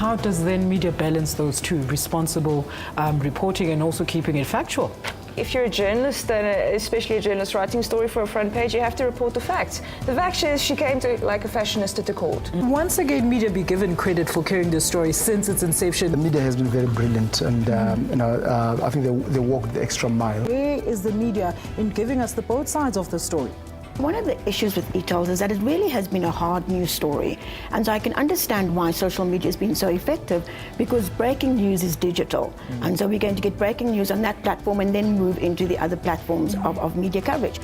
how does then media balance those two, responsible reporting and also keeping it factual? If you're a journalist, and especially a journalist writing a story for a front page, you have to report the facts. The fact is she came to like a fashionista to court. Once again, media be given credit for carrying this story since its inception. The media has been very brilliant, and I think they walked the extra mile. Where is the media in giving us the both sides of the story? One of the issues with e-tolls is that it really has been a hard news story. And so I can understand why social media has been so effective, because breaking news is digital. And so we're going to get breaking news on that platform and then move into the other platforms of media coverage.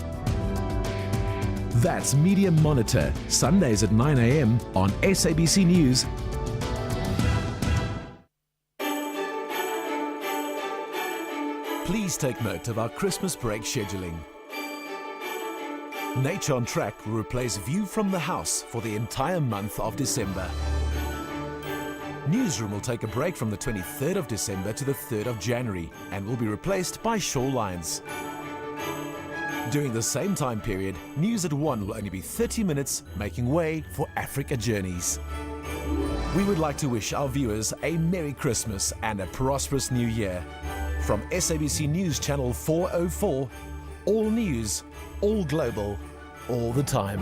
That's Media Monitor, Sundays at 9 a.m. on SABC News. Please take note of our Christmas break scheduling. Nature on Track will replace View from the House for the entire month of December. Newsroom will take a break from the 23rd of December to the 3rd of January and will be replaced by Shorelines. During the same time period, News at 1 will only be 30 minutes, making way for Africa Journeys. We would like to wish our viewers a Merry Christmas and a prosperous New Year. From SABC News Channel 404, all news, all global, all the time.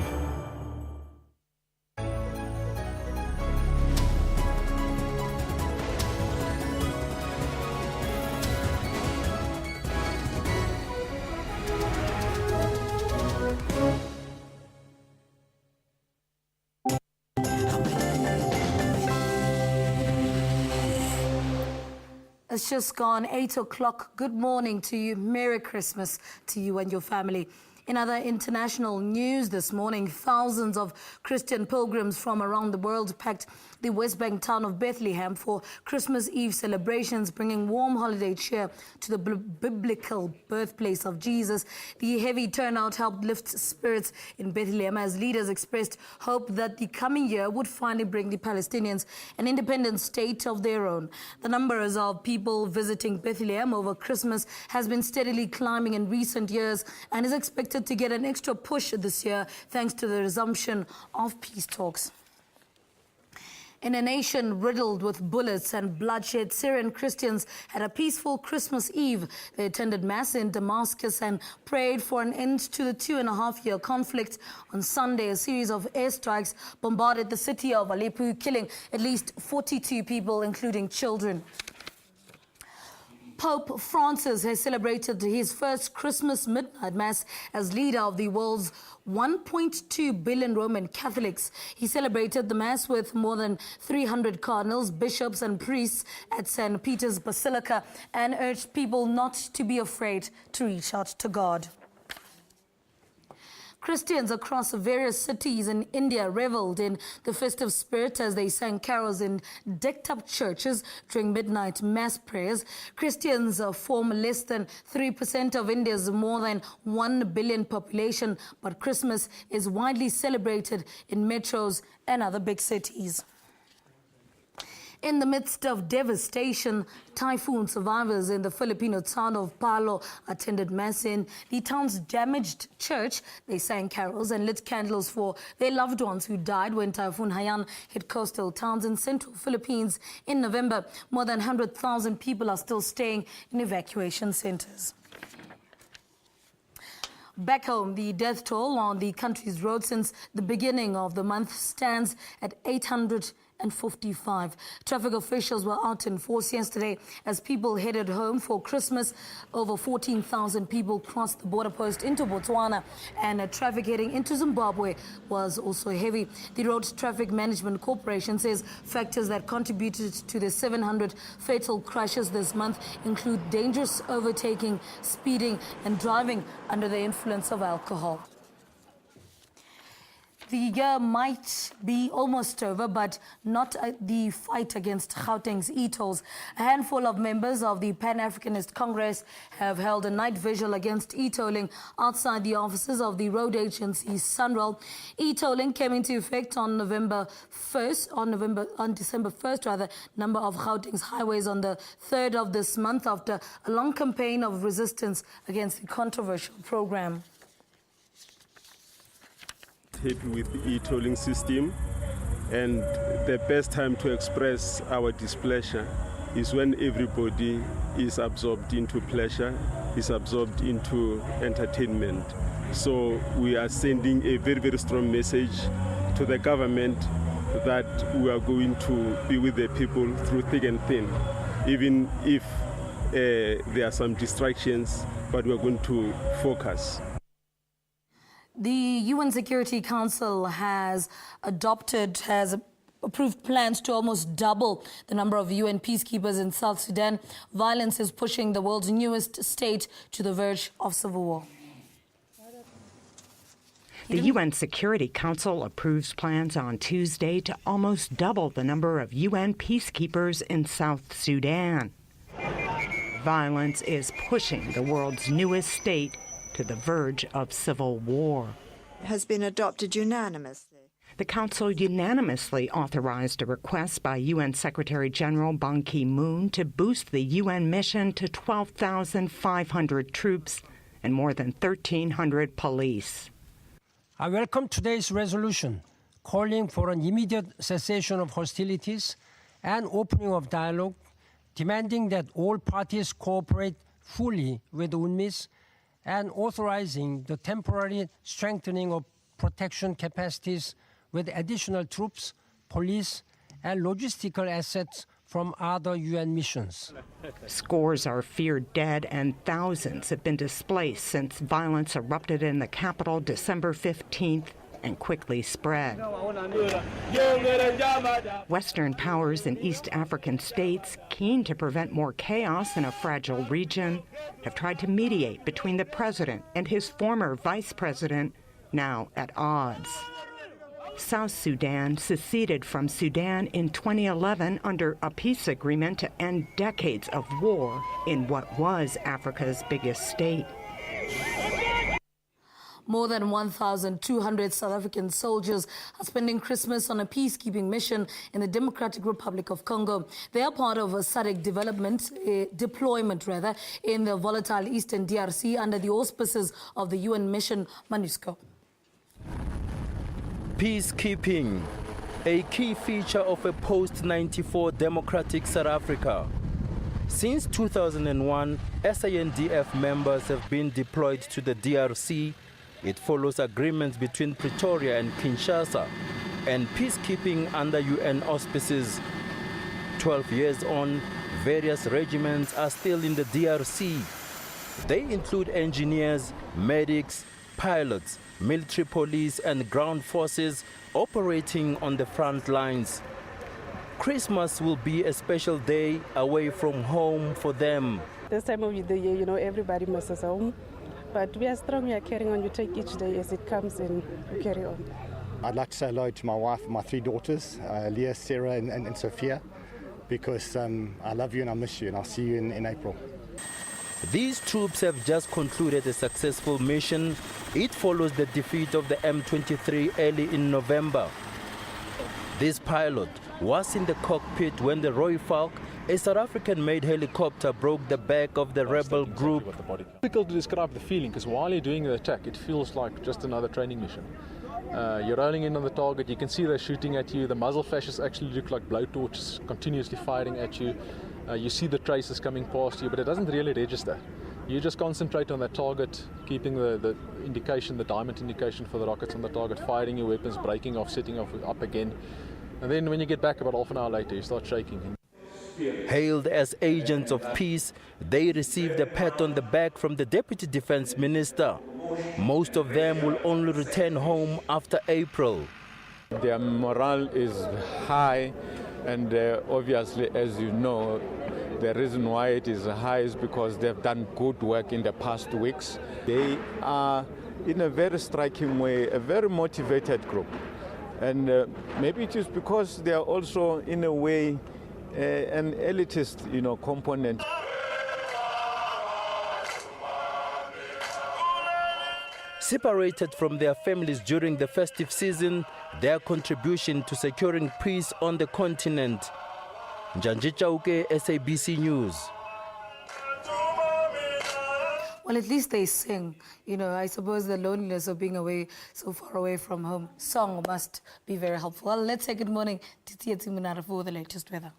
It's just gone 8 o'clock. Good morning to you. Merry Christmas to you and your family. In other international news this morning, thousands of Christian pilgrims from around the world packed the West Bank town of Bethlehem for Christmas Eve celebrations, bringing warm holiday cheer to the biblical birthplace of Jesus. The heavy turnout helped lift spirits in Bethlehem as leaders expressed hope that the coming year would finally bring the Palestinians an independent state of their own. The numbers of people visiting Bethlehem over Christmas has been steadily climbing in recent years and is expected to get an extra push this year thanks to the resumption of peace talks. In a nation riddled with bullets and bloodshed, Syrian Christians had a peaceful Christmas Eve. They attended Mass in Damascus and prayed for an end to the 2.5-year conflict. On Sunday, a series of airstrikes bombarded the city of Aleppo, killing at least 42 people, including children. Pope Francis has celebrated his first Christmas midnight Mass as leader of the world's 1.2 billion Roman Catholics. He celebrated the Mass with more than 300 cardinals, bishops and priests at St. Peter's Basilica and urged people not to be afraid to reach out to God. Christians across various cities in India reveled in the festive spirit as they sang carols in decked-up churches during midnight mass prayers. Christians form less than 3% of India's more than 1 billion population, but Christmas is widely celebrated in metros and other big cities. In the midst of devastation, typhoon survivors in the Filipino town of Palo attended Mass in the town's damaged church. They sang carols and lit candles for their loved ones who died when Typhoon Haiyan hit coastal towns in central Philippines in November. More than 100,000 people are still staying in evacuation centers. Back home, the death toll on the country's roads since the beginning of the month stands at 855. Traffic officials were out in force yesterday as people headed home for Christmas. Over 14,000 people crossed the border post into Botswana, and traffic heading into Zimbabwe was also heavy. The Road Traffic Management Corporation says factors that contributed to the 700 fatal crashes this month include dangerous overtaking, speeding, and driving under the influence of alcohol. The year might be almost over, but not the fight against Gauteng's e-tolls. A handful of members of the Pan-Africanist Congress have held a night vigil against e-tolling outside the offices of the road agency Sunroll. E-tolling came into effect on December 1st, number of Gauteng's highways on the 3rd of this month after a long campaign of resistance against the controversial program. Happy with the e-tolling system. And the best time to express our displeasure is when everybody is absorbed into pleasure, is absorbed into entertainment. So we are sending a very, very strong message to the government that we are going to be with the people through thick and thin, even if there are some distractions, but we are going to focus. The UN Security Council has approved plans to almost double the number of UN peacekeepers in South Sudan. Violence is pushing the world's newest state to the verge of civil war. The UN Security Council approves plans on Tuesday to almost double the number of UN peacekeepers in South Sudan. Violence is pushing the world's newest state to the verge of civil war. Has been adopted unanimously. The Council unanimously authorized a request by UN Secretary-General Ban Ki-moon to boost the UN mission to 12,500 troops and more than 1,300 police. I welcome today's resolution calling for an immediate cessation of hostilities and opening of dialogue, demanding that all parties cooperate fully with UNMISS and authorizing the temporary strengthening of protection capacities with additional troops, police, and logistical assets from other UN missions. Scores are feared dead and thousands have been displaced since violence erupted in the capital December 15th and quickly spread. Western powers in East African states, keen to prevent more chaos in a fragile region, have tried to mediate between the president and his former vice president, now at odds. South Sudan seceded from Sudan in 2011 under a peace agreement to end decades of war in what was Africa's biggest state. More than 1,200 South African soldiers are spending Christmas on a peacekeeping mission in the Democratic Republic of Congo. They are part of a SADC deployment in the volatile eastern DRC under the auspices of the UN mission MONUSCO. Peacekeeping, a key feature of a post-94 democratic South Africa. Since 2001, SANDF members have been deployed to the DRC. It follows agreements between Pretoria and Kinshasa and peacekeeping under UN auspices. 12 years on, various regiments are still in the DRC. They include engineers, medics, pilots, military police and ground forces operating on the front lines. Christmas will be a special day away from home for them. This time of the year, everybody misses home. But we are strong, we are carrying on. You take each day as it comes and you carry on. I'd like to say hello to my wife and my 3 daughters, Leah, Sarah and Sophia, because I love you and I miss you, and I'll see you in April. These troops have just concluded a successful mission. It follows the defeat of the M23 early in November. This pilot was in the cockpit when the Roy Falk, a South African-made helicopter, broke the back of the rebel group. It's difficult to describe the feeling, because while you're doing the attack, it feels like just another training mission. You're rolling in on the target, you can see they're shooting at you, the muzzle flashes actually look like blowtorches continuously firing at you. You see the traces coming past you, but it doesn't really register. You just concentrate on that target, keeping the indication, the diamond indication for the rockets on the target, firing your weapons, breaking off, setting off up again. And then when you get back about half an hour later, you start shaking. Hailed as agents of peace, they received a pat on the back from the Deputy Defense Minister. Most of them will only return home after April. Their morale is high, and obviously, as you know, the reason why it is high is because they've done good work in the past weeks. They are, in a very striking way, a very motivated group. And maybe it is because they are also, in a way, an elitist, component. Separated from their families during the festive season, their contribution to securing peace on the continent. Njanje Chauke, SABC News. Well, at least they sing. You know, I suppose the loneliness of being away, so far away from home, song must be very helpful. Well, let's say good morning to Tsietsi Munara for the latest weather.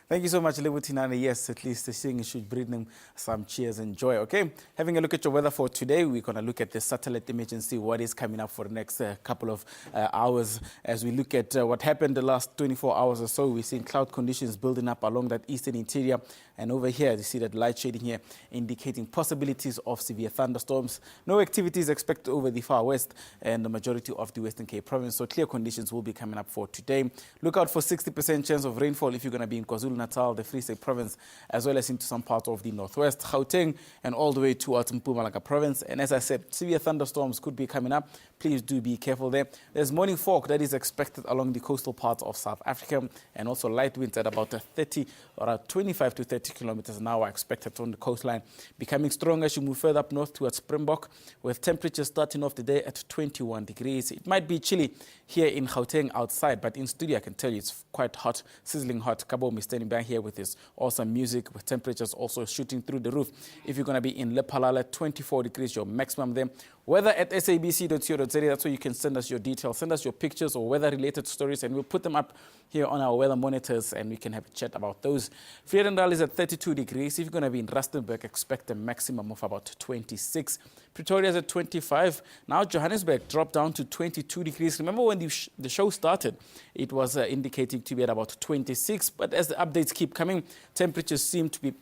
Thank you so much, Lebutinana. Yes, at least the singing should bring them some cheers and joy. Okay, having a look at your weather for today, we're going to look at the satellite image and see what is coming up for the next couple of hours. As we look at what happened the last 24 hours or so, we're seeing cloud conditions building up along that eastern interior. And over here, you see that light shading here indicating possibilities of severe thunderstorms. No activities expected over the far west and the majority of the Western Cape province. So clear conditions will be coming up for today. Look out for 60% chance of rainfall if you're going to be in KwaZulu-Natal, the Free State province, as well as into some parts of the northwest, Gauteng, and all the way towards Mpumalanga province. And as I said, severe thunderstorms could be coming up. Please do be careful there. There's morning fog that is expected along the coastal parts of South Africa, and also light winds at about 30 or 25 to 30 kilometers an hour expected on the coastline, becoming strong as you move further up north towards Springbok, with temperatures starting off the day at 21 degrees. It might be chilly here in Gauteng outside, but in studio I can tell you it's quite hot, sizzling hot. Kabomo is standing back here with his awesome music, with temperatures also shooting through the roof. If you're going to be in Lephalale, 24 degrees, your maximum there. Weather at sabc.co.za, that's where you can send us your details, send us your pictures or weather-related stories, and we'll put them up here on our weather monitors, and we can have a chat about those. Vredendal is at 32 degrees. If you're going to be in Rustenburg, expect a maximum of about 26. Pretoria is at 25. Now Johannesburg dropped down to 22 degrees. Remember when the show started, it was indicating to be at about 26, but as the updates keep coming, temperatures seem to be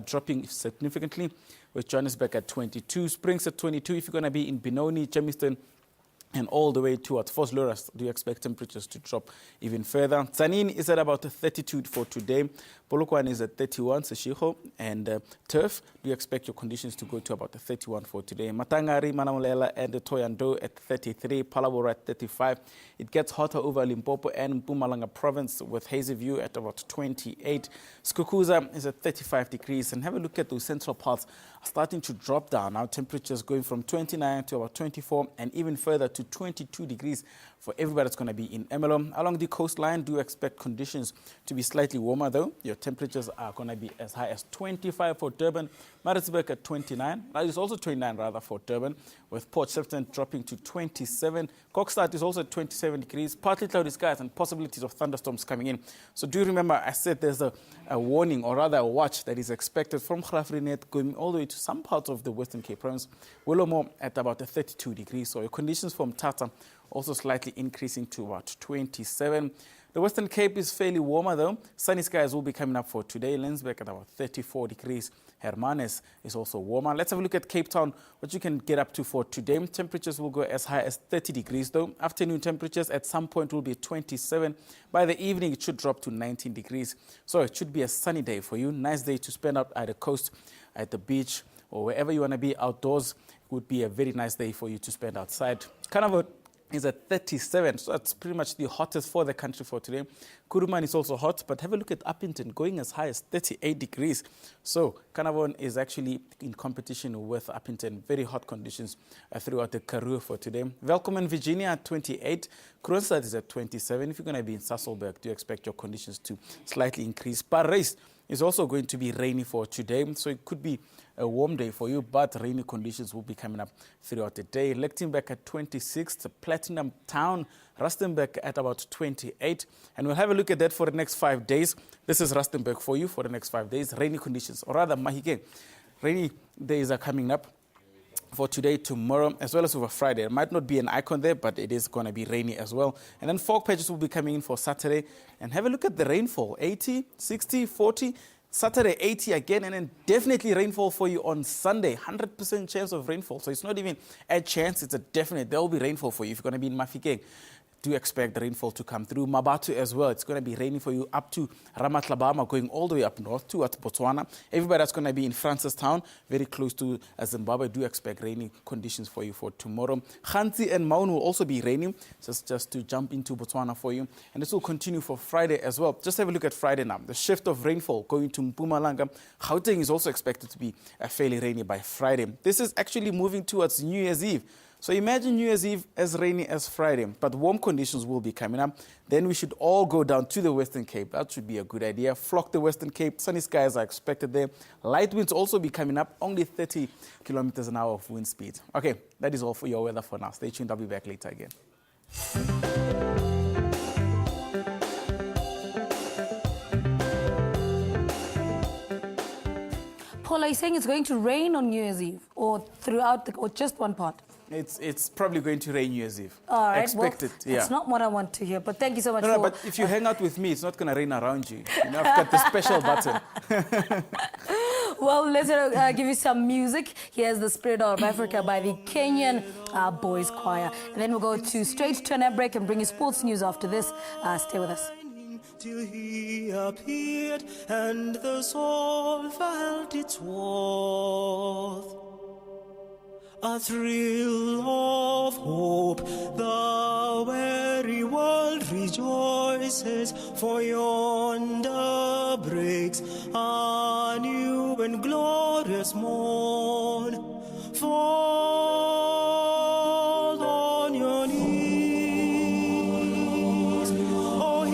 dropping significantly, with Johannesburg at 22, Springs at 22. If you're going to be in Benoni, Germiston, and all the way towards Vosloorus, do you expect temperatures to drop even further? Tzaneen is at about 32 for today. Polokwane is at 31, Seshego, and Turf, do you expect your conditions to go to about 31 for today? Matangari, Manamulela, and Toyando at 33, Palabora at 35. It gets hotter over Limpopo and Mpumalanga province, with hazy view at about 28. Skukuza is at 35 degrees. And have a look at those central parts starting to drop down. Now temperatures going from 29 to about 24 and even further to 22 degrees for everybody that's going to be in Emelo. Along the coastline, do expect conditions to be slightly warmer though. Your temperatures are going to be as high as 25 for Durban, Maritzburg at 29. That is also 29 rather for Durban, with Port Shepstone dropping to 27. Kokstad is also at 27 degrees, partly cloudy skies and possibilities of thunderstorms coming in. So do remember, I said there's a warning, or rather a watch, that is expected from Graaff-Reinet going all the way to some parts of the Western Cape province. Willowmore at about 32 degrees. So your conditions from Tata also slightly increasing to about 27. The Western Cape is fairly warmer though. Sunny skies will be coming up for today. Lensberg at about 34 degrees. Hermanus is also warmer. Let's have a look at Cape Town, what you can get up to for today. Temperatures will go as high as 30 degrees though. Afternoon temperatures at some point will be 27. By the evening, it should drop to 19 degrees. So it should be a sunny day for you. Nice day to spend out at the coast, at the beach, or wherever you want to be outdoors. It would be a very nice day for you to spend outside. Carnival is at 37, so that's pretty much the hottest for the country for today. Kuruman is also hot, but have a look at Uppington, going as high as 38 degrees. So Carnarvon is actually in competition with Uppington. Very hot conditions throughout the Karoo for today. Welkom in Virginia at 28. Kroonstad is at 27. If you're going to be in Sasolburg, do you expect your conditions to slightly increase? Parys is also going to be rainy for today, so it could be a warm day for you, but rainy conditions will be coming up throughout the day. Lichtenburg at 26, Platinum Town, Rustenburg at about 28, and we'll have a look at that for the next 5 days. This is Rustenburg for you for the next 5 days. Rainy conditions, or rather Mahike, rainy days are coming up for today, tomorrow, as well as over Friday. It might not be an icon there, but it is going to be rainy as well. And then fog patches will be coming in for Saturday. And have a look at the rainfall, 80, 60, 40. Saturday, 80 again, and then definitely rainfall for you on Sunday. 100% chance of rainfall. So it's not even a chance, it's a definite. There will be rainfall for you if you're going to be in Mafikeng. Do expect the rainfall to come through. Mabatu as well. It's going to be raining for you up to Ramatlabama, going all the way up north towards Botswana. Everybody that's going to be in Francistown, very close to Zimbabwe, do expect rainy conditions for you for tomorrow. Khanzi and Maun will also be raining, just to jump into Botswana for you. And this will continue for Friday as well. Just have a look at Friday now. The shift of rainfall going to Mpumalanga. Gauteng is also expected to be fairly rainy by Friday. This is actually moving towards New Year's Eve. So imagine New Year's Eve as rainy as Friday, but warm conditions will be coming up. Then we should all go down to the Western Cape. That should be a good idea. Flock the Western Cape. Sunny skies are expected there. Light winds also be coming up, only 30 kilometers an hour of wind speed. Okay, that is all for your weather for now. Stay tuned. I'll be back later again. Paul, are you saying it's going to rain on New Year's Eve or throughout or just one part? It's probably going to rain New Year's Eve. All right. Expect it, yeah. That's not what I want to hear, but thank you so much No, for... but if you hang out with me, it's not going to rain around you. You know, I've got the special button. Well, let's give you some music. Here's The Spirit of Africa by the Kenyan Boys Choir. And then we'll go straight to an ad break and bring you sports news after this. Stay with us. Till he appeared and the soul felt its worth. A thrill of hope, the weary world rejoices, for yonder breaks a new and glorious morn. Fall on your knees, oh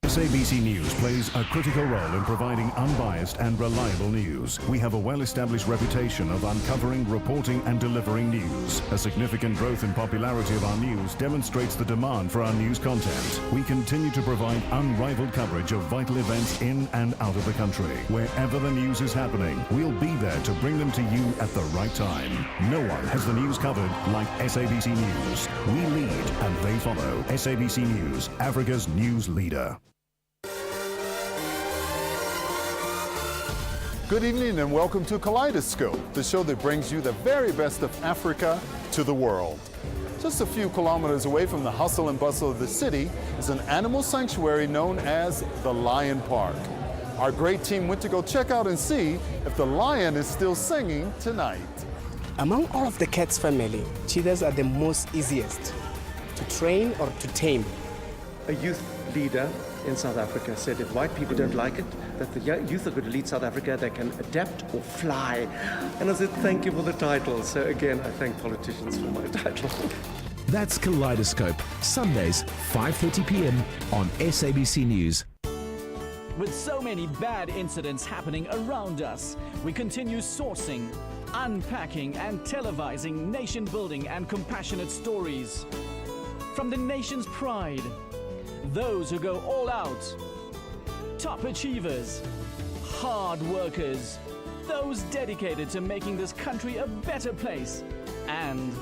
SABC News plays a critical role in providing unbiased and reliable news. We have a well-established reputation of uncovering, reporting and delivering news. A significant growth in popularity of our news demonstrates the demand for our news content. We continue to provide unrivaled coverage of vital events in and out of the country. Wherever the news is happening, we'll be there to bring them to you at the right time. No one has the news covered like SABC News. We lead and they follow. SABC News, Africa's news leader. Good evening and welcome to Kaleidoscope, the show that brings you the very best of Africa to the world. Just a few kilometers away from the hustle and bustle of the city is an animal sanctuary known as the Lion Park. Our great team went to go check out and see if the lion is still singing tonight. Among all of the cat's family, cheetahs are the most easiest to train or to tame. A youth leader in South Africa said if white people don't like it, that the youth are going to lead South Africa, they can adapt or fly. And I said, thank you for the title. So again, I thank politicians for my title. That's Kaleidoscope, Sundays, 5:30 p.m. on SABC News. With so many bad incidents happening around us, we continue sourcing, unpacking and televising nation-building and compassionate stories. From the nation's pride, those who go all out, top achievers, hard workers, those dedicated to making this country a better place, and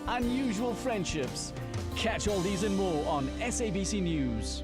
unusual friendships. Catch all these and more on SABC News.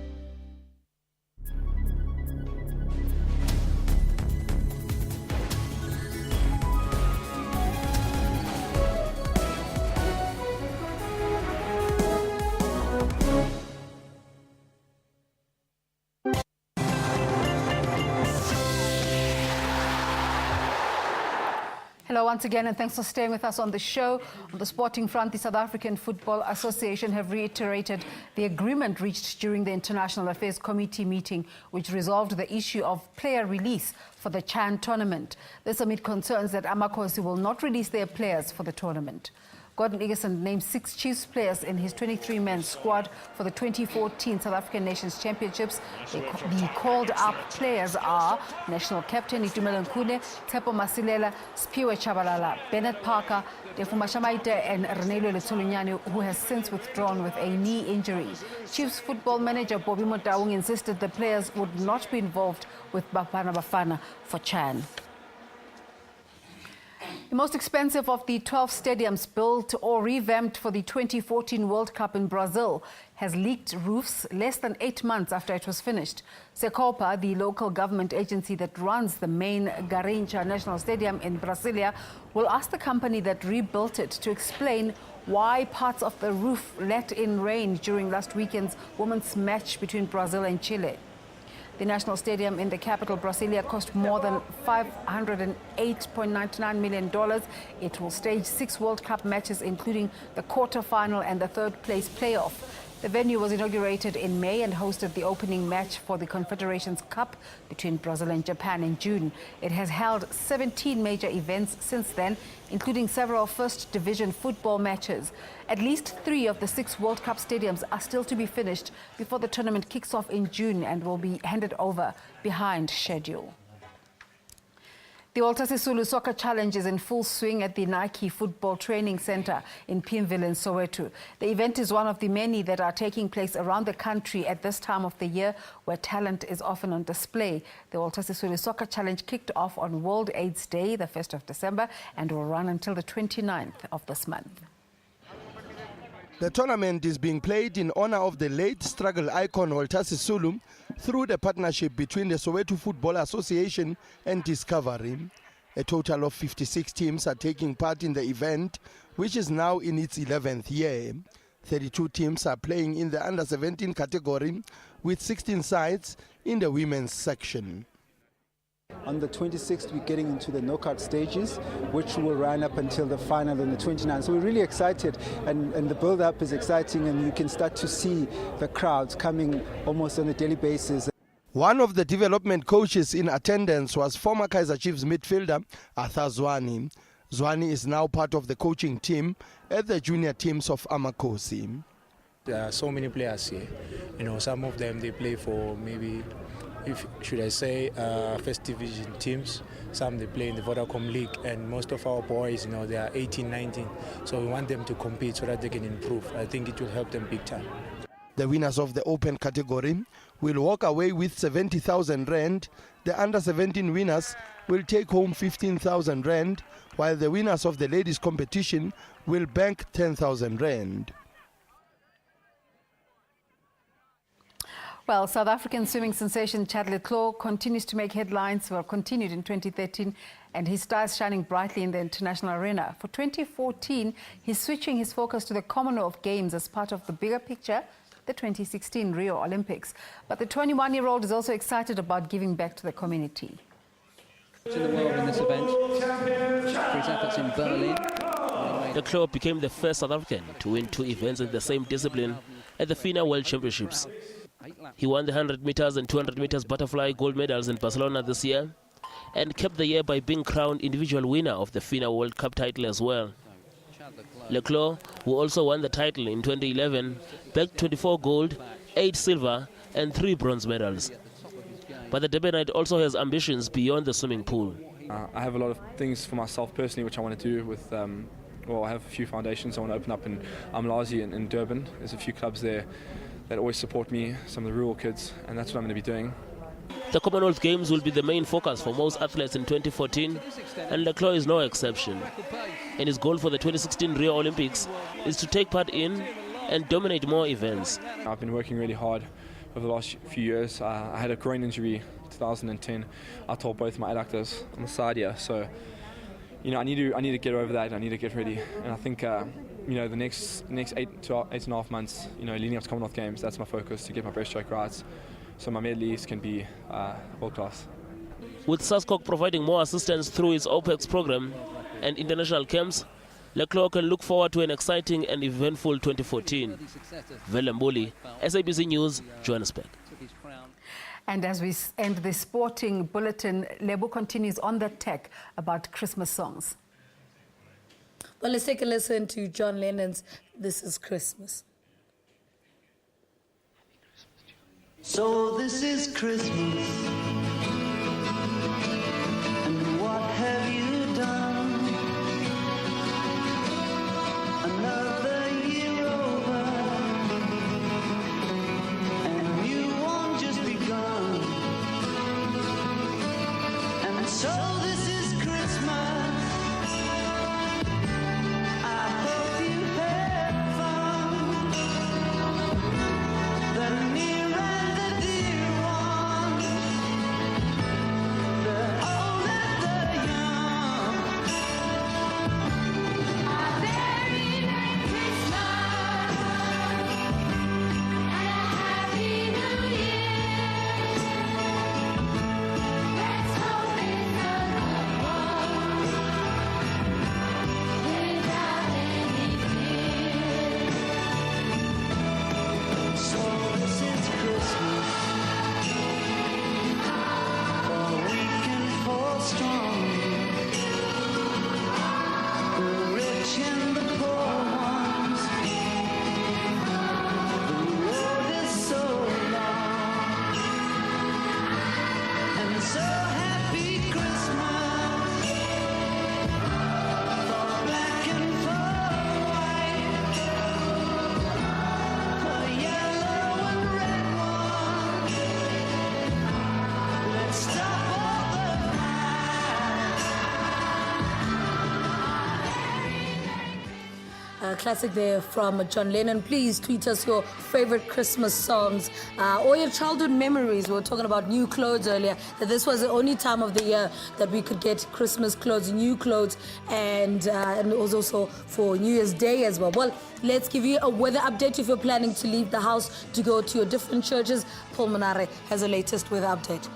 Hello once again, and thanks for staying with us on the show. On the sporting front, the South African Football Association have reiterated the agreement reached during the International Affairs Committee meeting, which resolved the issue of player release for the CHAN tournament. This amid concerns that Amakosi will not release their players for the tournament. Gordon Egerson named 6 Chiefs players in his 23-man squad for the 2014 South African Nations Championships. The called-up players are national captain Itumelo Nkune, Tepo Masilela, Spiwe Chabalala, Bennett Parker, Defuma Shamaite and Renelo Letulunyane, who has since withdrawn with a knee injury. Chiefs football manager Bobby Motaung insisted the players would not be involved with Bafana Bafana for CHAN. The most expensive of the 12 stadiums built or revamped for the 2014 World Cup in Brazil has leaked roofs less than 8 months after it was finished. Secopa, the local government agency that runs the main Garrincha National Stadium in Brasilia, will ask the company that rebuilt it to explain why parts of the roof let in rain during last weekend's women's match between Brazil and Chile. The national stadium in the capital, Brasilia, cost more than $508.99 million. It will stage 6 World Cup matches, including the quarter-final and the third-place playoff. The venue was inaugurated in May and hosted the opening match for the Confederations Cup between Brazil and Japan in June. It has held 17 major events since then, including several first division football matches. At least 3 of the 6 World Cup stadiums are still to be finished before the tournament kicks off in June and will be handed over behind schedule. The Walter Sisulu Soccer Challenge is in full swing at the Nike Football Training Center in Pimville in Soweto. The event is one of the many that are taking place around the country at this time of the year, where talent is often on display. The Walter Sisulu Soccer Challenge kicked off on World AIDS Day, the 1st of December, and will run until the 29th of this month. The tournament is being played in honor of the late struggle icon Walter Sisulu through the partnership between the Soweto Football Association and Discovery. A total of 56 teams are taking part in the event, which is now in its 11th year. 32 teams are playing in the under-17 category, with 16 sides in the women's section. On the 26th, we're getting into the knockout stages, which will run up until the final on the 29th. So we're really excited, and the build-up is exciting, and you can start to see the crowds coming almost on a daily basis. One of the development coaches in attendance was former Kaizer Chiefs midfielder Arthur Zwane. Zwane is now part of the coaching team at the junior teams of Amakosi. There are so many players here. Some of them, they play for maybe, first division teams. Some they play in the Vodacom League, and most of our boys, they are 18, 19. So we want them to compete so that they can improve. I think it will help them big time. The winners of the open category will walk away with 70,000 rand. The under-17 winners will take home 15,000 rand, while the winners of the ladies competition will bank 10,000 rand. Well, South African swimming sensation Chad le Clos continues to make headlines. Well, continued in 2013, and his star is shining brightly in the international arena. For 2014, he's switching his focus to the Commonwealth Games as part of the bigger picture, the 2016 Rio Olympics. But the 21-year-old is also excited about giving back to the community. In the world in this event, for his efforts in Berlin. Le Clos became the first South African to win 2 events in the same discipline at the FINA World Championships. He won the 100 meters and 200 meters butterfly gold medals in Barcelona this year and kept the year by being crowned individual winner of the FINA World Cup title as well. Le Clos, who also won the title in 2011, bagged 24 gold, 8 silver and 3 bronze medals. But the Durbanite also has ambitions beyond the swimming pool. I have a lot of things for myself personally which I want to do with, I have a few foundations I want to open up in Umlazi in Durban. There's a few clubs there that always support me, some of the rural kids, and that's what I'm going to be doing. The Commonwealth Games will be the main focus for most athletes in 2014, and Le Clos is no exception. And his goal for the 2016 Rio Olympics is to take part in and dominate more events. I've been working really hard over the last few years. I had a groin injury in 2010. I tore both my adductors on the side here, so I need to get over that. I need to get ready, and I think the next 8.5 months, leading up to Commonwealth Games, that's my focus, to get my breaststroke right, so my medal list can be world class. With SASCOC providing more assistance through its OPEX program and international camps, Le Clos can look forward to an exciting and eventful 2014. Velemboli, SABC News, Johannesburg. And as we end the sporting bulletin, Lebo continues on the tech about Christmas songs. Well, let's take a listen to John Lennon's This Is Christmas. So this is Christmas, and what have you done? Another year over, and you won't just begun. And so this is Christmas. I hope you had fun. The near and the dear ones. classic there from John Lennon. Please tweet us your favorite Christmas songs or your childhood memories. We were talking about new clothes earlier, that this was the only time of the year that we could get Christmas clothes, new clothes, and it was also for New Year's Day as well. Well, let's give you a weather update if you're planning to leave the house to go to your different churches. Paul Manare has the latest weather update.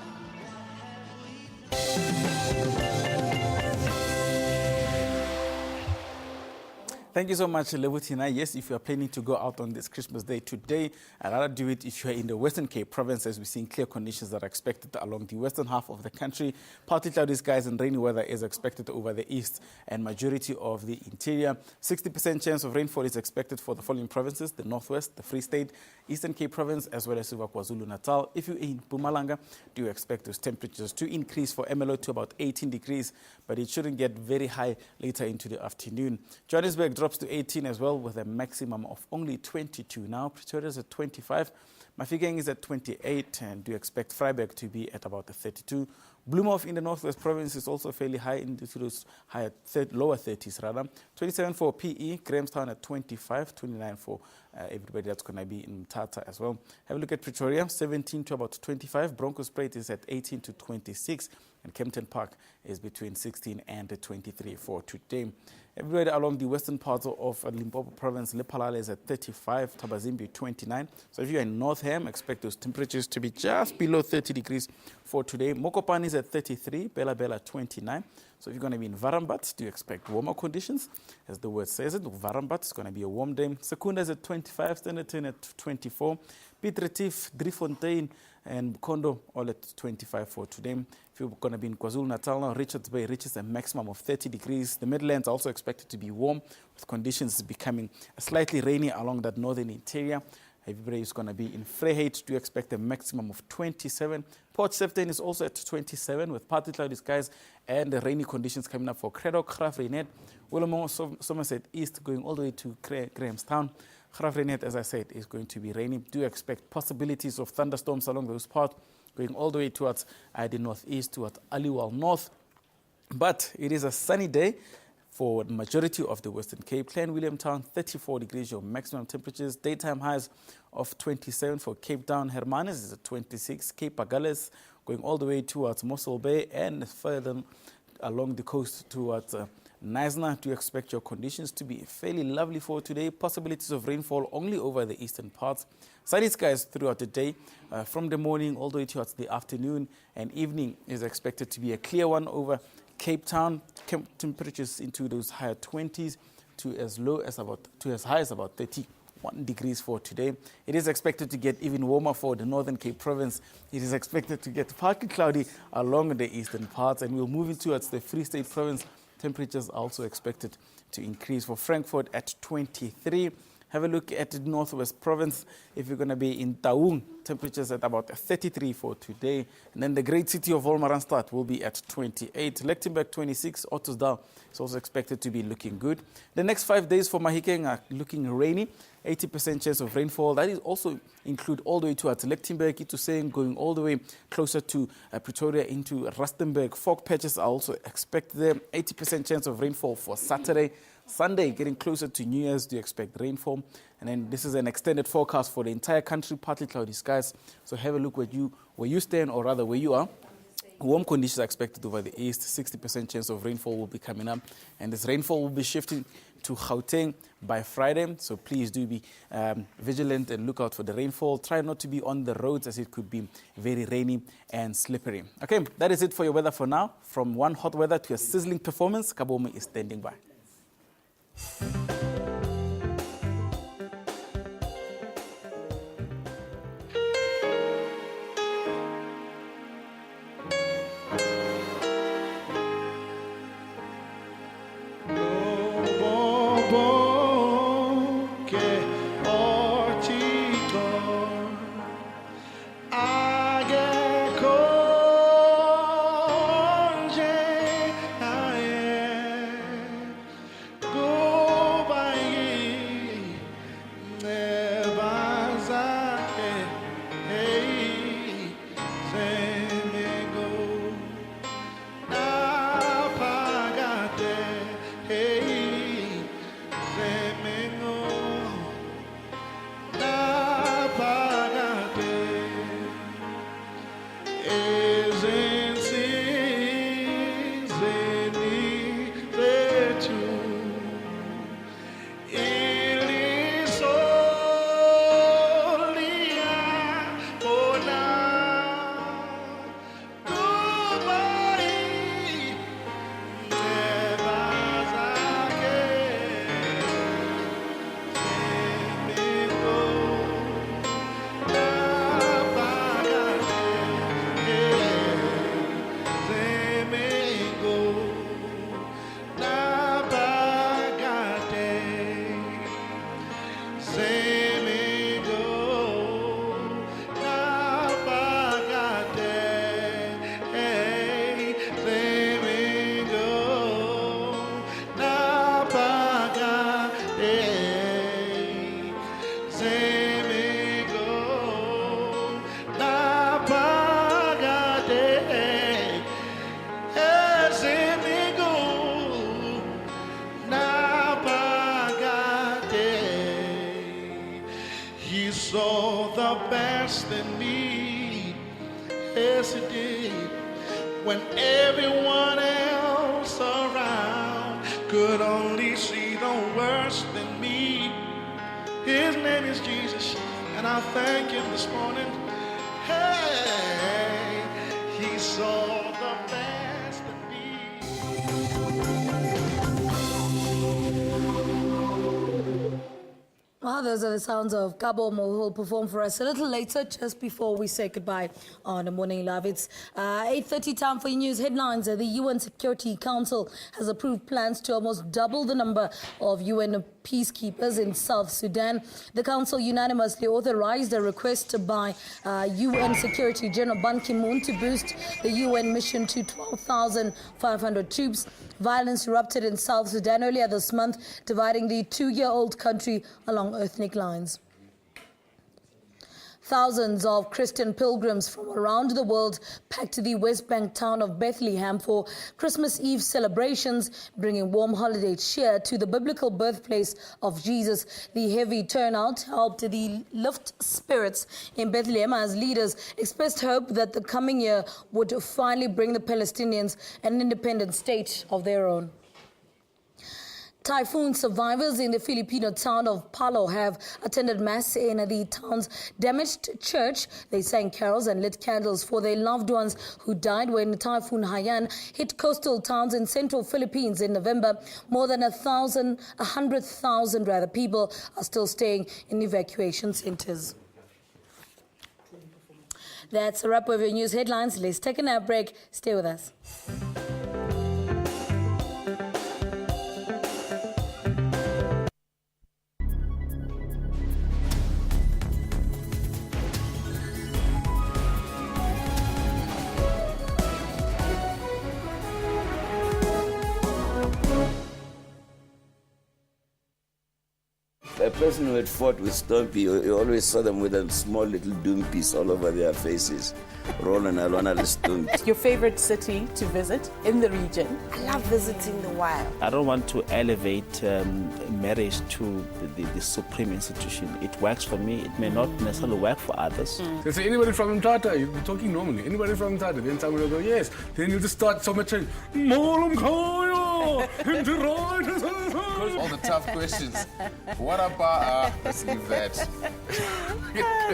Thank you so much, Levutina. Yes, if you are planning to go out on this Christmas Day today, I'd rather do it if you are in the Western Cape province, as we're seeing clear conditions that are expected along the western half of the country. Partly cloudy skies and rainy weather is expected over the east and majority of the interior. 60% chance of rainfall is expected for the following provinces: the Northwest, the Free State, Eastern Cape province, as well as over KwaZulu-Natal. If you're in Mpumalanga, do expect those temperatures to increase for Emelo to about 18 degrees, but it shouldn't get very high later into the afternoon. Johannesburg drops to 18 as well, with a maximum of only 22 now. Pretoria's at 25. Mafeking is at 28, and do expect Vryburg to be at about 32. Bloemhof in the Northwest province is also fairly high, into those lower 30s rather. 27 for PE, Grahamstown at 25, 29 for everybody that's going to be in Mthatha as well. Have a look at Pretoria, 17 to about 25. Bronkhorstspruit is at 18 to 26. And Kempton Park is between 16 and 23 for today. Everywhere along the western parts of Limpopo province, Lephalale is at 35, Tabazimbi 29. So if you're in North Ham, expect those temperatures to be just below 30 degrees for today. Mokopane is at 33, Bela Bela 29. So if you're going to be in Varambat, do you expect warmer conditions? As the word says it, Varambat is going to be a warm day. Secunda is at 25, Standerton at 24. Piet Retief, Driefontein, and Kondo all at 25 for today. If you're going to be in KwaZulu-Natal now, Richards Bay reaches a maximum of 30 degrees. The Midlands also expected to be warm, with conditions becoming slightly rainy along that northern interior. Everybody is going to be in Vryheid. Do expect a maximum of 27. Port Shepstone is also at 27, with partly cloudy skies and rainy conditions coming up for Craddock, Graafrenet, Willowmore, Somerset East, going all the way to Grahamstown. Graafrenet, as I said, is going to be rainy. Do expect possibilities of thunderstorms along those parts, going all the way towards the northeast, towards Aliwal North. But it is a sunny day for the majority of the Western Cape. Clan Williamtown, 34 degrees, your maximum temperatures. Daytime highs of 27 for Cape Town. Hermanus is at 26. Cape Agulhas going all the way towards Mossel Bay and further along the coast towards Knysna. Do you expect your conditions to be fairly lovely for today? Possibilities of rainfall only over the eastern parts. Sunny skies throughout the day, from the morning all the way towards the afternoon, and evening is expected to be a clear one over Cape Town. Temperatures into those higher 20s to as high as about 31 degrees for today. It is expected to get even warmer for the Northern Cape province. It is expected to get partly cloudy along the eastern parts, and we'll move towards the Free State province. Temperatures are also expected to increase for Frankfurt at 23. Have a look at the Northwest province. If you're going to be in Taung, temperatures at about 33 for today. And then the great city of Wolmaranstad will be at 28. Lichtenburg 26. Ottosdal is also expected to be looking good. The next 5 days for Mahikeng are looking rainy. 80% chance of rainfall. That is also include all the way towards Lichtenburg, Itusseng, going all the way closer to Pretoria into Rustenburg. Fog patches are also expected there. 80% chance of rainfall for Saturday. Sunday, getting closer to New Year's, do you expect rainfall? And then this is an extended forecast for the entire country, partly cloudy skies. So have a look where you stand, or rather where you are. Warm conditions are expected over the east. 60% chance of rainfall will be coming up. And this rainfall will be shifting to Gauteng by Friday. So please do be vigilant and look out for the rainfall. Try not to be on the roads, as it could be very rainy and slippery. Okay, that is it for your weather for now. From one hot weather to a sizzling performance, Kabomo is standing by. the best in me. Yes, he did. When everyone else around could only see the worst in me. His name is Jesus, and I thank him this morning. Hey, he saw the best in me. Well, those are the sounds of Kabomo, who will perform for us a little later, just before we say goodbye on the Morning Live. It's 8:30 time for your news headlines. The UN Security Council has approved plans to almost double the number of UN peacekeepers in South Sudan. The council unanimously authorized a request by UN Secretary General Ban Ki-moon to boost the UN mission to 12,500 troops. Violence erupted in South Sudan earlier this month, dividing the 2-year-old country along ethnic lines. Thousands of Christian pilgrims from around the world packed the West Bank town of Bethlehem for Christmas Eve celebrations, bringing warm holiday cheer to the biblical birthplace of Jesus. The heavy turnout helped the lift spirits in Bethlehem as leaders expressed hope that the coming year would finally bring the Palestinians an independent state of their own. Typhoon survivors in the Filipino town of Palo have attended mass in the town's damaged church. They sang carols and lit candles for their loved ones who died when Typhoon Haiyan hit coastal towns in central Philippines in November. More than 100,000 people are still staying in evacuation centers. That's a wrap of your news headlines. Let's take a nap break. Stay with us. A person who had fought with Stompy, you always saw them with a small little doom piece all over their faces. Roland Alwana Stompy. Your favorite city to visit in the region? I love visiting the wild. I don't want to elevate marriage to the supreme institution. It works for me. It may not necessarily work for others. They say, anybody from Mthatha? You're talking normally. Anybody from Mthatha? Then someone will go, yes. Then you just start so much saying, Because all the tough questions. What about, let's leave that.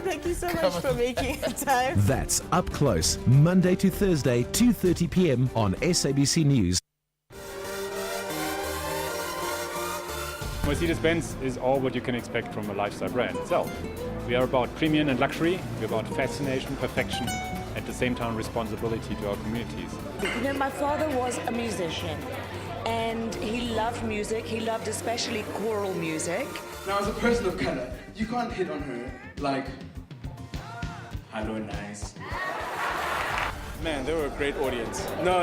Thank you so much for making time. That's Up Close, Monday to Thursday, 2:30 p.m. on SABC News. Mercedes-Benz is all what you can expect from a lifestyle brand itself. We are about premium and luxury, we're about fascination, perfection, at the same time responsibility to our communities. You know, my father was a musician and he loved music. He loved especially choral music. Now, as a person of color, you can't hit on her like, hello, nice. Man, they were a great audience. No,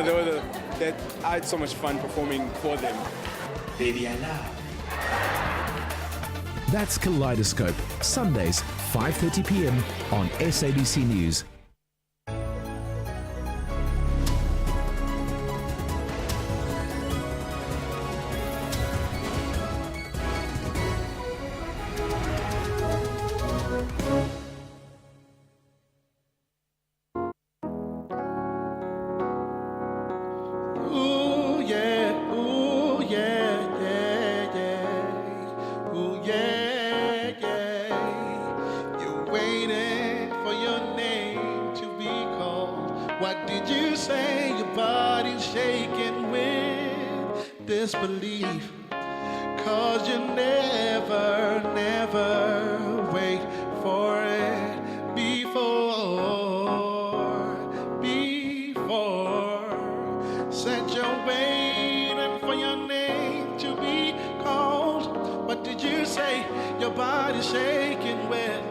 I had so much fun performing for them. Baby, I love. That's Kaleidoscope, Sundays, 5:30 p.m. on SABC News. Ooh, yeah, ooh, yeah, yeah, yeah. Ooh, yeah, yeah. You're waiting for your name to be called. What did you say? Your body's shaking with disbelief. 'Cause you never, never wait for it before. Said you're waiting for your name to be called. What did you say? Your body's shaking with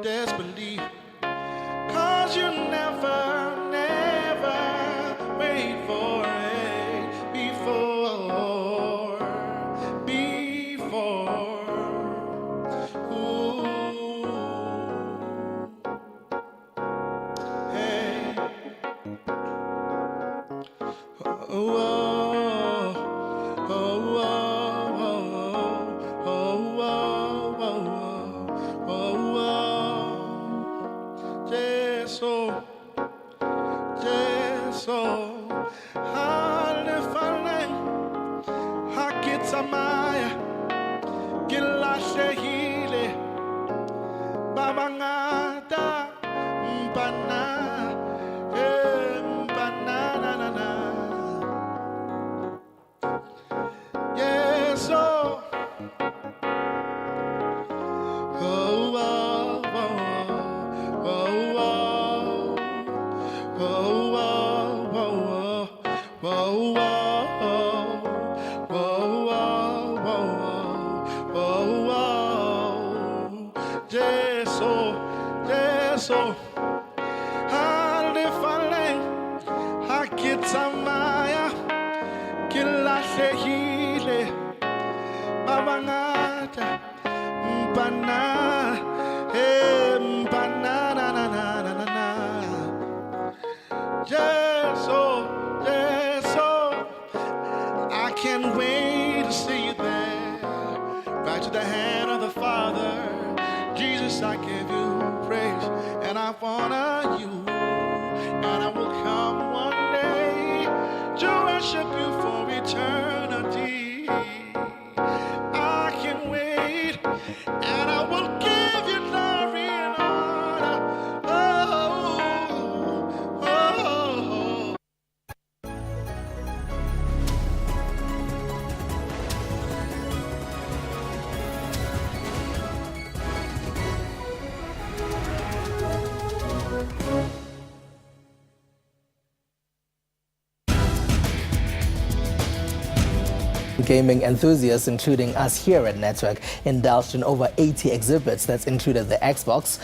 disbelief. 'Cause you never, never wait for it before. Ooh. tsamaya ke lahlehile ba bangata mpana mpana na na na yes oh oh oh oh oh oh oh oh so halifale hakitsamaya kilahlehile babangata mpana mpana na na na na na Jeso I can't wait to see you there back to the hand of the Father Jesus I give you praise and I honor you and I will come one day to worship you for eternity I can't wait and I will give you glory and honor Gaming enthusiasts, including us here at Network, indulged in over 80 exhibits that included the Xbox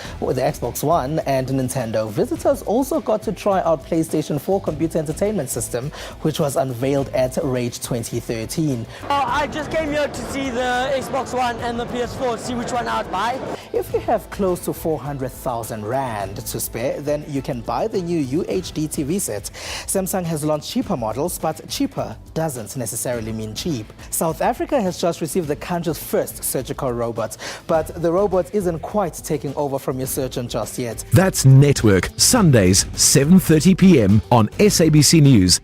One and Nintendo. Visitors also got to try out PlayStation 4 computer entertainment system, which was unveiled at Rage 2013. I just came here to see the Xbox One and the PS4, see which one I'd buy. If you have close to 400,000 Rand to spare, then you can buy the new UHD TV set. Samsung has launched cheaper models, but cheaper doesn't necessarily mean cheap. South Africa has just received the country's first surgical robot, but the robot isn't quite taking over from your surgeon just yet. That's Network, Sundays, 7:30 p.m. on SABC News.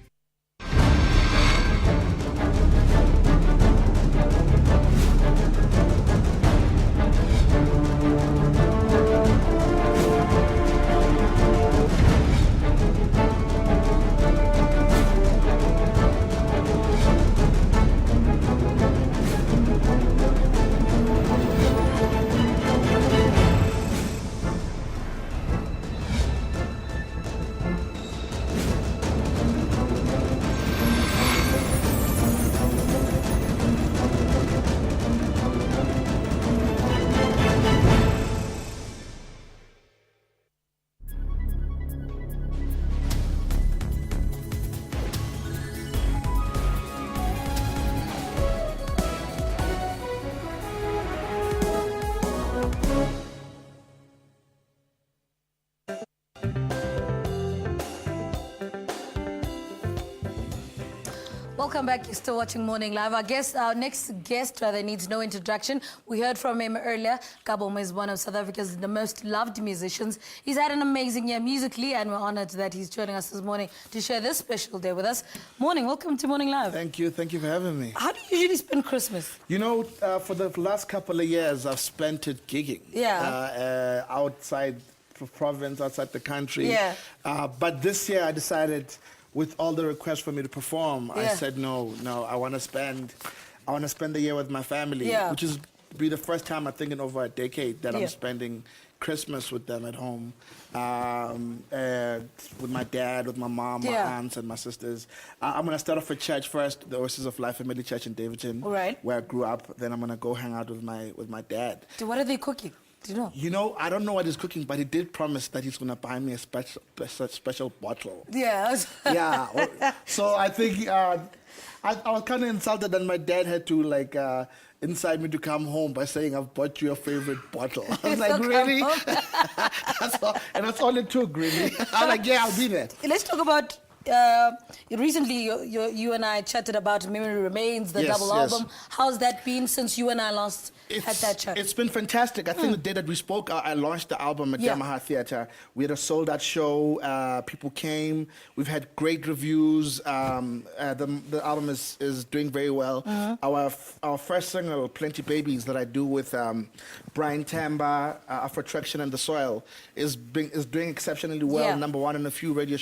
Welcome back. You're still watching Morning Live. Our next guest rather needs no introduction. We heard from him earlier. Kabomo is one of South Africa's the most loved musicians. He's had an amazing year musically, and we're honored that he's joining us this morning to share this special day with us. Morning. Welcome to Morning Live. Thank you for having me. How do you usually spend Christmas? You know, for the last couple of years, I've spent it gigging. Yeah. Outside the province, outside the country. Yeah. But this year I decided, with all the requests for me to perform, I said no, I want to spend the year with my family, which is be the first time I think in over a decade that I'm spending Christmas with them at home, with my dad, with my mom, my aunts, and my sisters. I'm going to start off at church first, the Oasis of Life Family Church in Davidson, where I grew up. Then I'm going to go hang out with my dad. So what are they cooking? Do you know? You know, I don't know what he's cooking, but he did promise that he's going to buy me a special bottle. Yeah. Yeah. So I think I was kind of insulted that my dad had to incite me to come home by saying, I've bought you a favorite bottle. I was like, really? And that's all it took, really. I was like, yeah, I'll be there. Let's talk about recently you and I chatted about Memory Remains, the double album. How's that been since you and I last had that chat? It's been fantastic. I think the day that we spoke, I launched the album at Yamaha Theatre. We had a sold-out show. People came. We've had great reviews. The album is doing very well. Our first single, Plenty Babies, that I do with Brian Tamba, Afro Traction and The Soil, is doing exceptionally well. Number one in a few radio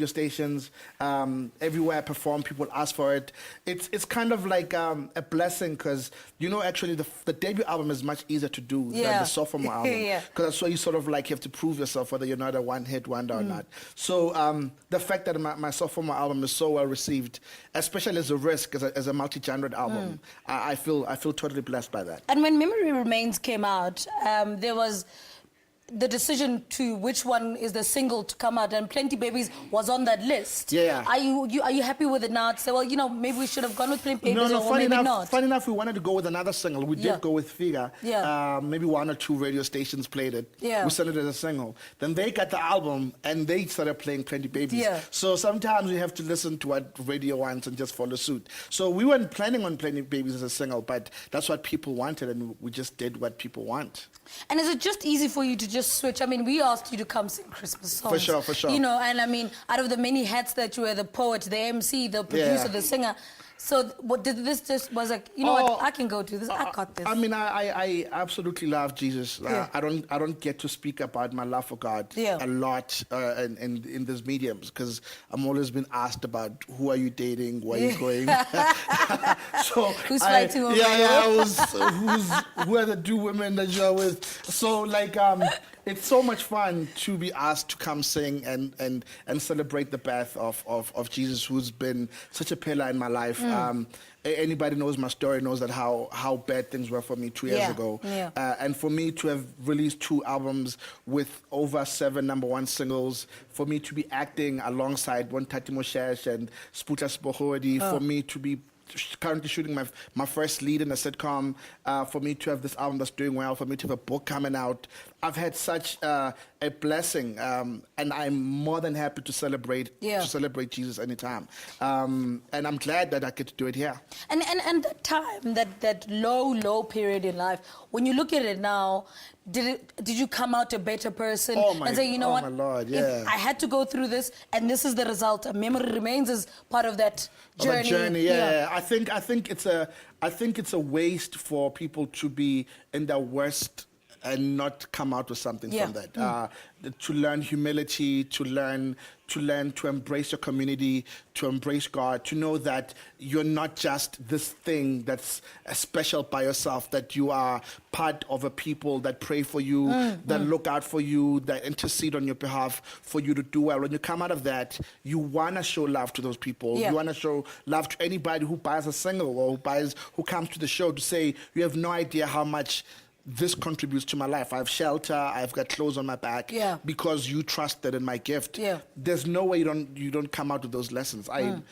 stations. Everywhere I perform, people ask for it. It's kind of like a blessing because, actually the debut album is much easier to do than the sophomore album. Because that's where you sort of like you have to prove yourself whether you're not a one-hit wonder or not. So the fact that my sophomore album is so well received, especially as a risk, as a multi-genred album, I feel totally blessed by that. And when Memory Remains came out, there was the decision to which one is the single to come out, and Plenty Babies was on that list. Are you happy with it now? To say, well, maybe we should have gone with Plenty Babies, or maybe not. Funny enough, we wanted to go with another single. We did go with Figa. Maybe one or two radio stations played it. We sent it as a single. Then they got the album and they started playing Plenty Babies. So sometimes we have to listen to what radio wants and just follow suit. So we weren't planning on Plenty Babies as a single, but that's what people wanted, and we just did what people want. And is it just easy for you to just switch? I mean, we asked you to come sing Christmas songs. For sure. And I mean, out of the many hats that you were, the poet, the MC, the producer, the singer. So what did this just was like, what, I can go to this, I got this. I mean, I absolutely love Jesus. I don't get to speak about my love for God a lot in these mediums because I'm always been asked about who are you dating, where are you going. So who's fighting over you? Who are the two women that you're with? So like it's so much fun to be asked to come sing and celebrate the birth of Jesus, who's been such a pillar in my life. Anybody knows my story knows that how bad things were for me 2 years ago. And for me to have released 2 albums with over 7 #1 singles, for me to be acting alongside Bontati Moshesh and Sputa Spohodi, for me to be currently shooting my first lead in a sitcom, for me to have this album that's doing well, for me to have a book coming out. I've had such a blessing, and I'm more than happy to celebrate Jesus anytime. And I'm glad that I get to do it here. And that time, that low period in life, when you look at it now, did you come out a better person and say, what, my Lord, if I had to go through this and this is the result, a Memory Remains is part of that journey. I think it's a waste for people to be in their worst and not come out with something from that. To learn humility, to learn to embrace your community, to embrace God, to know that you're not just this thing that's special by yourself, that you are part of a people that pray for you, that look out for you, that intercede on your behalf for you to do well. When you come out of that, you want to show love to those people. You want to show love to anybody who buys a single or who comes to the show to say, you have no idea how much this contributes to my life. I have shelter, I've got clothes on my back because you trusted in my gift. There's no way you don't come out with those lessons. I'm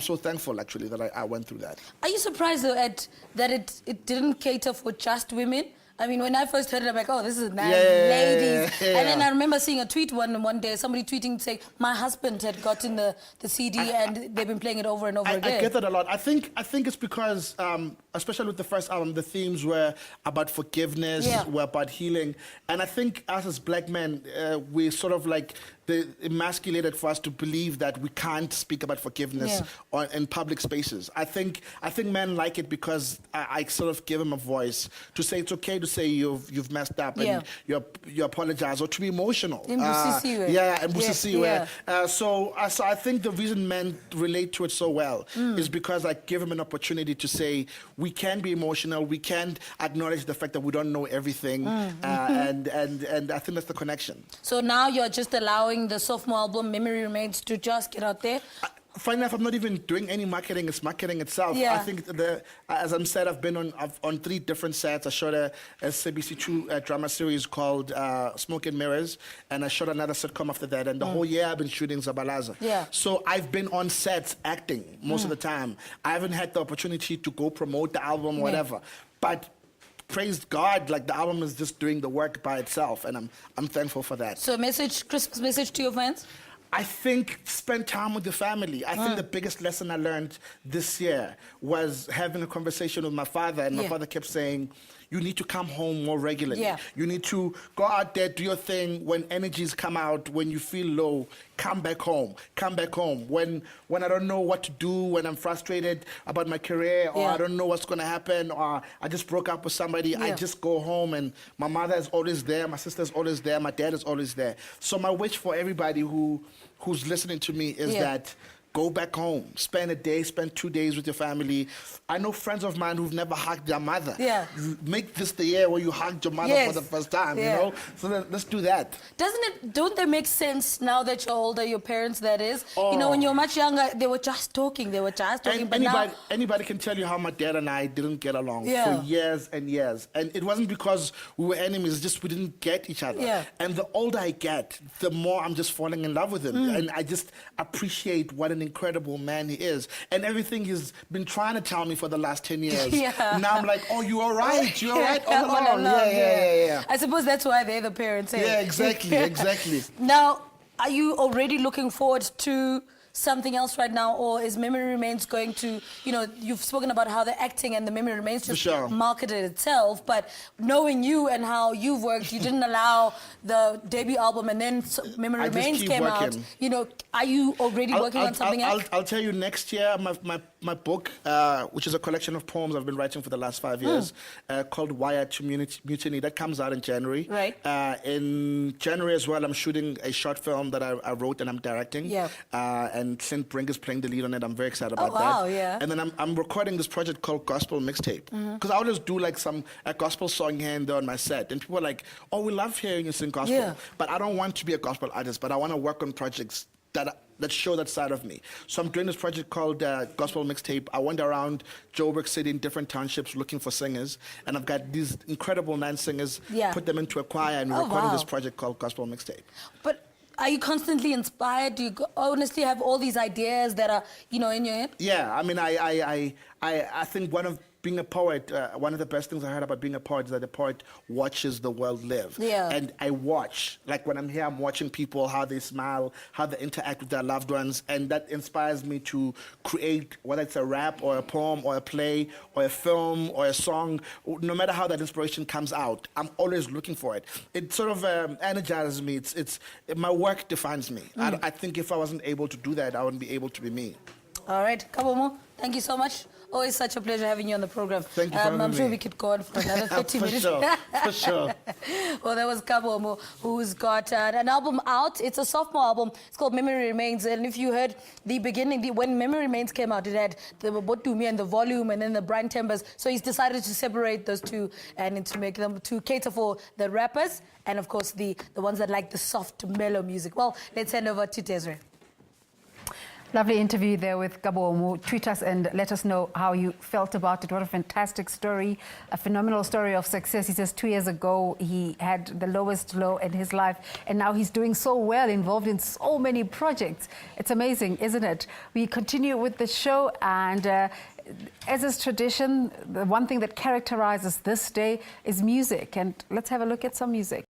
so thankful actually that I went through that. Are you surprised though that it didn't cater for just women? I mean, when I first heard it, I'm like, oh, this is nice, ladies. And then I remember seeing a tweet one day, somebody tweeting saying, my husband had gotten the CD and they've been playing it over and over again. I get that a lot. I think it's because, especially with the first album, the themes were about forgiveness, were about healing. And I think us as black men, we sort of like, emasculated for us to believe that we can't speak about forgiveness in public spaces. I think men like it because I sort of give them a voice to say it's okay to say you've messed up and you apologize, or to be emotional. So I think the reason men relate to it so well is because I give them an opportunity to say we can be emotional, we can acknowledge the fact that we don't know everything, and I think that's the connection. So now you're just allowing the sophomore album Memory Remains to just get out there? Funny enough, I'm not even doing any marketing. It's marketing itself. I think, as I'm said, I've been on 3 different sets. I shot a SABC 2 drama series called Smoke and Mirrors, and I shot another sitcom after that. And the whole year I've been shooting Zabalaza. So I've been on sets acting most of the time. I haven't had the opportunity to go promote the album or whatever. But praise God, like the album is just doing the work by itself, and I'm thankful for that. So Christmas message to your fans? I think spend time with the family. I think the biggest lesson I learned this year was having a conversation with my father, and my father kept saying, you need to come home more regularly. Yeah. You need to go out there, do your thing. When energies come out, when you feel low, come back home. Come back home. When I don't know what to do, when I'm frustrated about my career, or I don't know what's going to happen, or I just broke up with somebody, I just go home, and my mother is always there, my sister's always there, my dad is always there. So my wish for everybody who's listening to me is that go back home, spend a day, spend 2 days with your family. I know friends of mine who've never hugged their mother. Yeah. Make this the year where you hugged your mother for the first time, you know? So let's do that. Don't they make sense now that you're older, your parents, that is? You know, when you were much younger, they were just talking, but now... Anybody can tell you how my dad and I didn't get along for years and years. And it wasn't because we were enemies, it's just we didn't get each other. Yeah. And the older I get, the more I'm just falling in love with him. And I just appreciate what an incredible man he is. And everything he's been trying to tell me for the last 10 years. Now I'm like, oh, you all right? You all right? All along. Yeah. I suppose that's why they're the parents. Yeah, exactly. Now, are you already looking forward to something else right now, or is Memory Remains going to, you know, you've spoken about how the acting and the Memory Remains just marketed itself, but knowing you and how you've worked, you didn't allow the debut album and then Memory Remains came out. You know, are you already working on something else? I'll tell you, next year, my book, which is a collection of poems I've been writing for the last 5 years, called Wired to Mutiny, that comes out in January. Right. In January as well, I'm shooting a short film that I wrote and I'm directing. Yeah. And Clint Brink is playing the lead on it. I'm very excited about that. Yeah. And then I'm recording this project called Gospel Mixtape. Because I always do like a gospel song here and there on my set. And people are like, oh, we love hearing you sing gospel. Yeah. But I don't want to be a gospel artist, but I want to work on projects that show that side of me. So I'm doing this project called Gospel Mixtape. I went around Joburg City in different townships looking for singers, and I've got these incredible 9 singers, put them into a choir, and we're recording this project called Gospel Mixtape. But are you constantly inspired? Do you honestly have all these ideas that are, you know, in your head? Yeah, I mean, I think being a poet, one of the best things I heard about being a poet is that a poet watches the world live. Yeah. And I watch, like when I'm here, I'm watching people, how they smile, how they interact with their loved ones, and that inspires me to create, whether it's a rap or a poem or a play or a film or a song, no matter how that inspiration comes out, I'm always looking for it. It sort of energizes me. My work defines me. I think if I wasn't able to do that, I wouldn't be able to be me. All right, Kabomo, thank you so much. Always such a pleasure having you on the program. Thank you for having I'm sure me. we could go on for another 30 minutes. For sure. Well, that was Kabomo, who's got an album out. It's a sophomore album. It's called Memory Remains. And if you heard the beginning, when Memory Remains came out, it had the Botumi and the Volume and then the Brian Timbers. So he's decided to separate those two and to make them to cater for the rappers and, of course, the ones that like the soft, mellow music. Well, let's hand over to Desiree. Lovely interview there with Kabomo. Tweet us and let us know how you felt about it. What a fantastic story, a phenomenal story of success. He says 2 years ago he had the lowest low in his life, and now he's doing so well, involved in so many projects. It's amazing, isn't it? We continue with the show, and as is tradition, the one thing that characterizes this day is music. And let's have a look at some music.